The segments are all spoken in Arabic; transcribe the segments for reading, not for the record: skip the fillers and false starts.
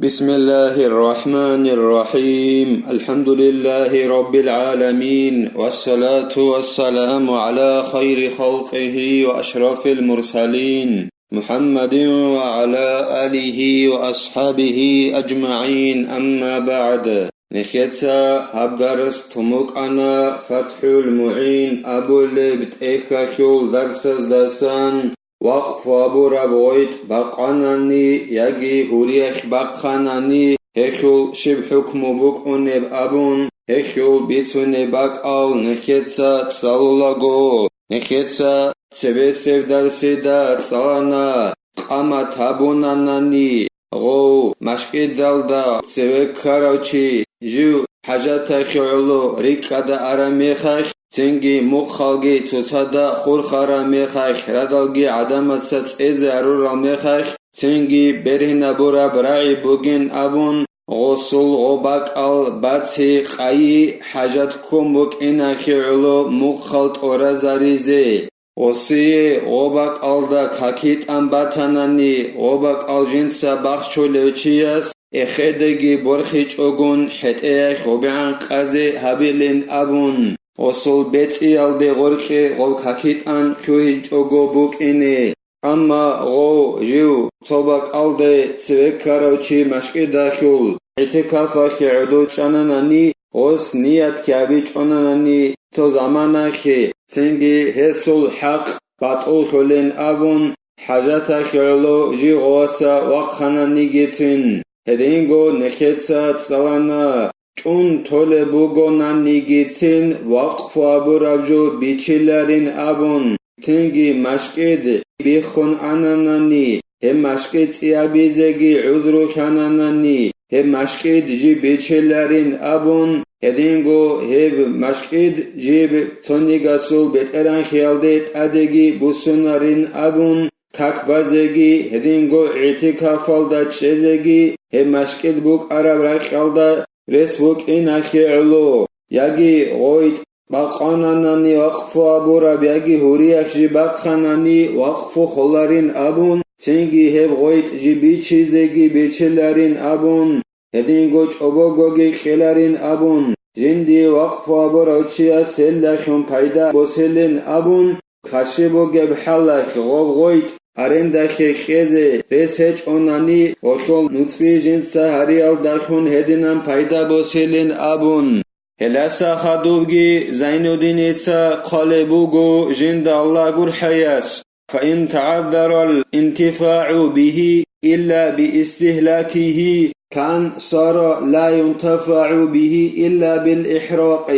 بسم الله الرحمن الرحيم الحمد لله رب العالمين والصلاة والسلام على خير خلقه وأشرف المرسلين محمد وعلى آله وأصحابه أجمعين أما بعد نخيتسا هبدرس تموك أنا فتح المعين أبو لبت إخاكيول درسز دسان وقف أبو ربويت بقاناني يجي هوريخ بقاناني هخول شب حكم بوك أنب أبون هخول بيتوني بق أو نخيتسا تسالولاغو نخيتسا تسبسب درسي دا تسالانا قاما تابوناناني غو مشكي دالدا تسبك كاروچي جو حاجاتا خيولو ريكادا أراميخاخ تنگي مخالگي تصدا خورخارا ميخاخ ردالگي عدمت ست إزي عرورا ميخاخ تنگي برهنا برا برعي بوگين أبون غسل غباك الباتي قاي حاجات كوم بوك إنا خيولو مخالت أورازاريزي وسي غباك الدا كاكيت أنباتاناني غباك الجنسا بخشولوچياس اخدگي برخيچ اوگون حتيخ وبعن قازي هابيلين أبون وصل بيتي يالدي غرخي غو كاكيت أن كوهيج اوگو بوك إني أما غو جيو صوباك ألدي تسويك كاروچي مشكي داخل اعتكافاكي عدو چاناناني غوس نيات كابي چاناناني تو زماناكي سنگي هسول حق بطول خلين أبون حاجاتاكي علو جي غواسا وقخاناني جيتين هدينگو نخيتسا تسالانا چون توله بوگو نانيگيتين وقف وابورابجو بيچيلارين أبون تنگي مشكيد بيخون أناناني هم مشكيد إيابيزيگي عذرو كاناناني هم مشكيد جي بيچيلارين أبون هدينگو هب مشكيد جيب تونيگاسول بيتران خيالديت أدگي بوسونارين أبون كاكبازيگي هدينگو اعتكافالدا چيزيگي هم مشكيد بوك عرب رخالدا رسبوك إناخي علو ياگي غويت باقاناناني وقفو أبوراب ياگي هورياك جي باقخاناني وقفو خلارين أبون تنگي هب غويت جي بيچيزيگي بيچلارين أبون هدينگو چوبوگوگي خلارين أبون جندي وقفو أبوراوچيا سلخون پايدا بوسلين أبون خشبوگي بحالك غوب غويت أرنداخي خيزي رسهج أوناني وشول نوتسبي جنسا هريال داخون هدينام پايدا بوسلين أبون هلاسا خادوبگي زينودين إتسا قالبوغو جند الله قر حياس فإن تعذر الانتفاع به إلا باستهلاكه كان صار لا ينتفع به إلا بالإحراق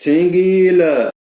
تنگيل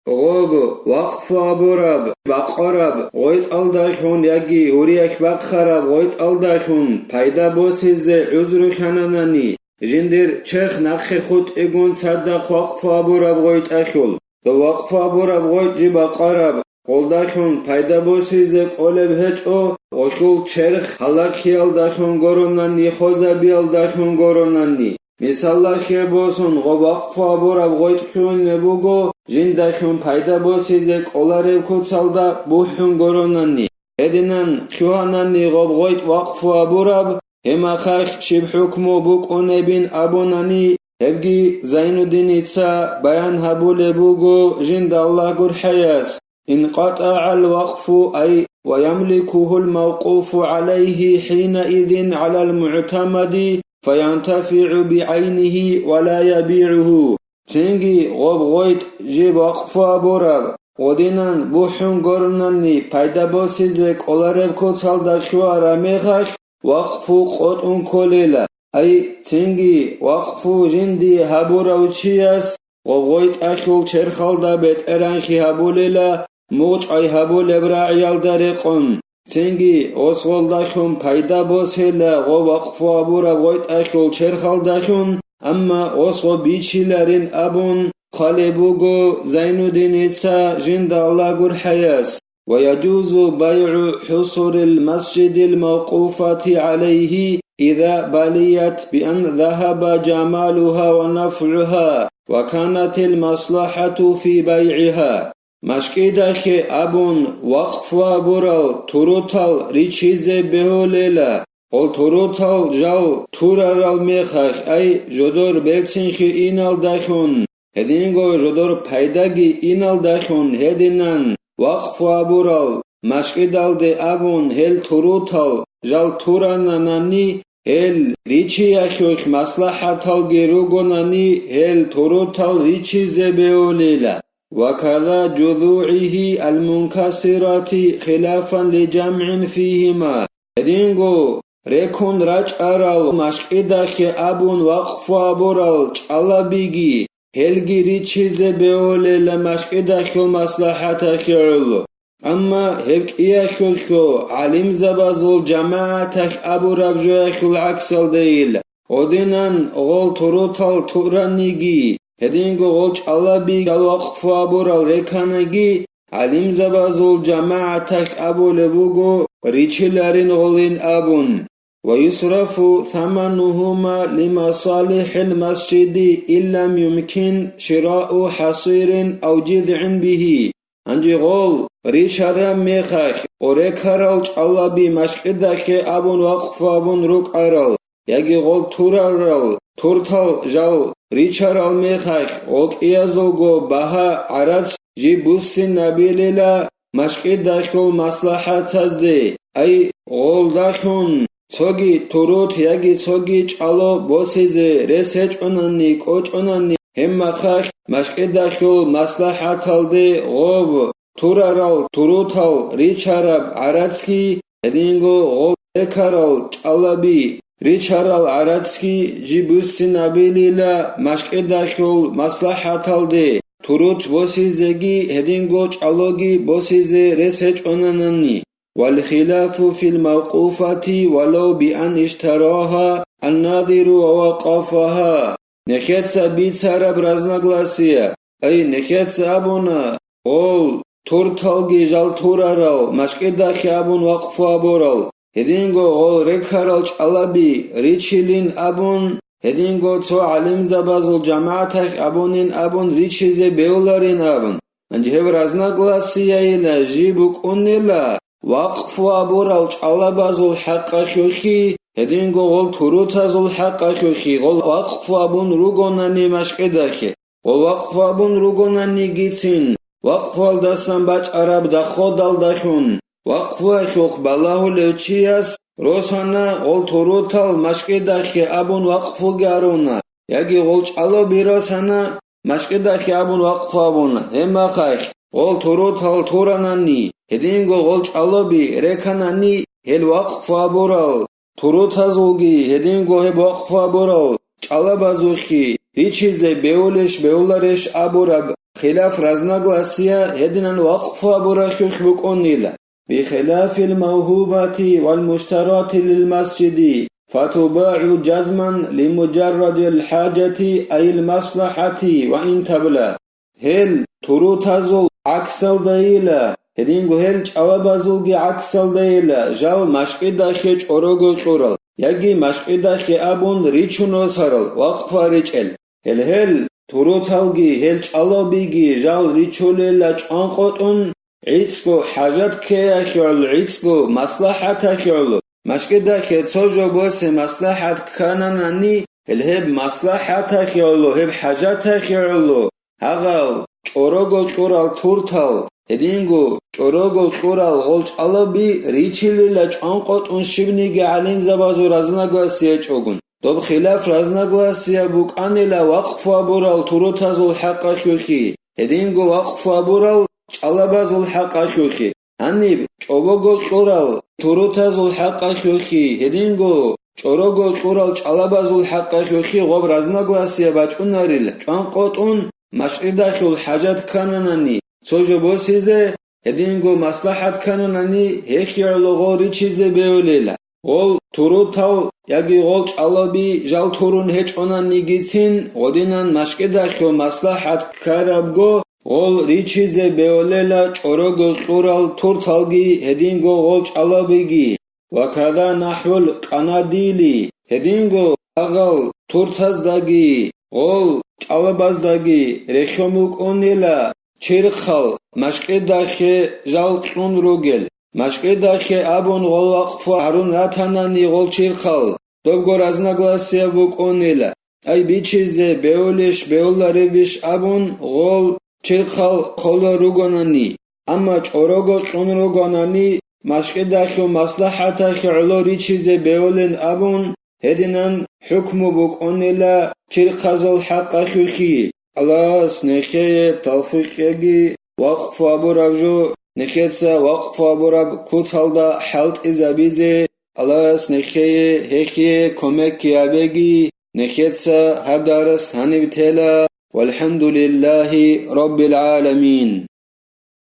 غوب وقف أبوراب بقرب غويت ألداخون ياگي هوريك بقخرب غويت ألداخون پايدا بوسيز عذر خاناناني جندر چرخ نخ خود اگون صدق وقف أبوراب غويت أخول دو وقف أبوراب غويت جي بقرب قلداخون پايدا بوسيز قولب هج او غشول چرخ حلاق خيال داخون گوروناني خوزا بيال داخون گوروناني مثال خير بوسون غو وقف أبوراب غويت خون نبوگو جن داخون پايدا بوسيز قولارب كوتسالدا بوحون گوروناني هدنان خيواناني غو غويت وقف أبوراب هما خاخ شب حكمو بوك أنبين أبوناني هبگي زينودين إتسا بيان هبول بوغو جند الله قر حياس انقطع الوقف أي ويملكه الموقوف عليه حينئذ على المعتمد فينتفع بعينه ولا يبيعه تنگي غوب غويت جيب وقف أبوراب ودينان بوحون گورناني پايدا بوسيزك أولارب كوتسال داخوارا ميخاش وقفو قطعن كوليلا أي تنگي وقفو جندي هابوراوچياس غوغويت أخول چرخال دا بيت ارانخي هابوليلا موچ أي هابول ابراعيال داريقون تنگي غسغول داخون پايدا بوسيلا غو وقفو أبورا غويت أخول چرخال داخون أما غسغو بيچيلارين أبون قالبوغو زينودين إتسا جند الله قر حياس ويجوز بيع حصر المسجد الموقوفة عليه إذا بليت بأن ذهب جمالها ونفعها وكانت المصلحة في بيعها مشكيداخي أبون وقف وابورال تروتال ريچيزي بهوليلا Ol turutal jal turaral mekhax ay jodor beltsinxi inal dakhun hedingo jodor paydagi inal dakhun hedinan waqfu abural mashqidalde abun hel turutal jal turananani hel richi akhyox maslahatal gerugonani hel turutal richi zebeolila وكذا جذوعه المنكسرات خلافا لجمع فيهما هدينغو ريكون راج أرال مشقدخ أبون وقف أبورال چالابيگي هلگي ريچيزه بيولي لمشقدخ المصلحة خيرلو أما هبك إياخوخو علم زبازل جماعة أبو ربجوخ العكسل ديل ودينان غول تروتال تورانيگي هدينغو غول چالابي وقف أبورال ريكاناگي علم زبازل جماعة أبو لبوغو ريچلارين غولين أبون ويصرف ثمنهما لمصالح المسجد إن لم يمكن شراء حصير أو جذع به أنجي غول ريشارا ميخاخ وريكارال چالابي مشقدخ أبون وقف أبون روك أرال يجي غول تورارال تورتال جال ريشارال ميخاخ غوك إيازوغو بها عرض جي بوسي نبيليلا مشقدخ المصلحة تزدي أي غول داخون ცოგი თურუთ იაგი ცოგი ჭალო ბოსიზე რესეჭ ონანი კოჭ ონანი ჰემმახახ მაშკედახულ მასლაჰათალდე ღობ თურარალ თურუთალ რიჩარაბ არაცკი ედინგო ღობ ეკარალ ჭალაბი რიჩარალ არაცკი ჯიბუსი ნაბილილა მაშკედახულ მასლაჰათალდე თურუთ ბოსიზეგი ედინგო ჭალოგი ბოსიზე რესეჭ ონანანი والخلاف في الموقوفة ولو بأن اشتراها الناظر ووقفها نخيتس بيتسارا برازناغلاسيا أي نخيتس أبونا قول تورتالغي جال تورارال مشكداخي أبون وقف أبورال هدينغو قول ركارال چالابي ريچيلين أبون هدينغو تو علم زبازل جماعتك أبونين أبون ريچيزي بيولارين أبون أنجه برازناغلاسيا إلا جيبوك أنيلا وقف أبورال چالابازل حقا خيوخي هدينغو غول تروتازل حقا خيوخي غول وقف أبون روغوناني مشقداخي غول وقف أبون روغوناني گيتين وقف والدسان باچ عرب دخودال دخون وقف أخيوخ بالله لوچياس روسانا غول تروتال مشقداخي أبون وقف گارونا ياگي غول چالو بيروسانا مشقداخي أبون وقف أبونا هما خاخ غول تروتال توراناني هدينغو غول چالوبي ريكاناني هل وقف أبورال تروتازولگي هدينغو هب وقف أبورال چالابازوخي ريچيزي بيولش بيولارش أبوراب خلاف رزناغلاسيا هدينان وقف أبوراخيوخ بكونيلا بخلاف الموهوبات والمشترات للمسجد فتباع جزما لمجرد الحاجة أي المصلحة وإن تبلى هل تروتازول عكسل دايلا هدينغو هل چالابازولگي عكسل دايلا جال مشقداخي چوروغو چورال ياگي مشقداخي أبون ريچونو سارال وقفا ريچل هل تروتالگي هل چالابيگي جال ريچوليلا چانقوتون عيسكو حاجات كياخيول عيسكو مصلحة خيولو مشقداخي تسوجو بوسي مصلحة كاناناني هب مصلحة خيولو هب حاجات خيولو هغال چوروغو چورال تورتال هدينغو چوروغو چورال غول چالابي ريچيليلا چانقوتون شبنيگي علم زبازو رزناغلاسيا چوگون دوب خلاف رزناغلاسيا بوكانيلا وقف أبورال تروتازول حقا خيوخي هدينغو وقف أبورال چالابازول حقا خيوخي هنيب چوبوغو چورال تروتازول حقا خيوخي هدينغو چوروغو چورال چالابازول حقا خيوخي غوب رزناغلاسيا باچوناريل چانقوتون مشقداخيول حاجات كاناناني سوجو بوسيزه هدينغو مصلحت كاناناني هيخيالو غوري چيزه بيوليلا غول تروتال ياگي غول چالابي جال تورون هيچ اوناني گيتين غودينان مشقداخيو مصلحت كارابگو غول ريچيزه بيوليلا چوروغو چورال تورتالگي هدينغو غول چالابيگي وكذا نحو القناديلي هدينغو اغال تورتازداگي غول چالابازداگي رخيوموك اونيلا چيرخال مشقداخي جال قون روگل Mashqidakhe abun gol waqfa harun ratanani gol chirkhal. Dobgor raznoglasiya buk'onila. Ay bichize beolish beolarebish abun gol chirkhal kholo rugonani. Amma ch'orogo q'unrugonani mashqidakhe maslahatakhe ulo richize beolin abun hedinan hukmu buk'onila chirkhazol haqqakhi. Allah nekheye tawfiqegi waqf aburabjo nekhetse waqf aburab kuthalda halt izabize Allah nekheye hekhye komek kiyabegi nekhetsa habdaras hanibtela walhamdulillahi rabbil alamin.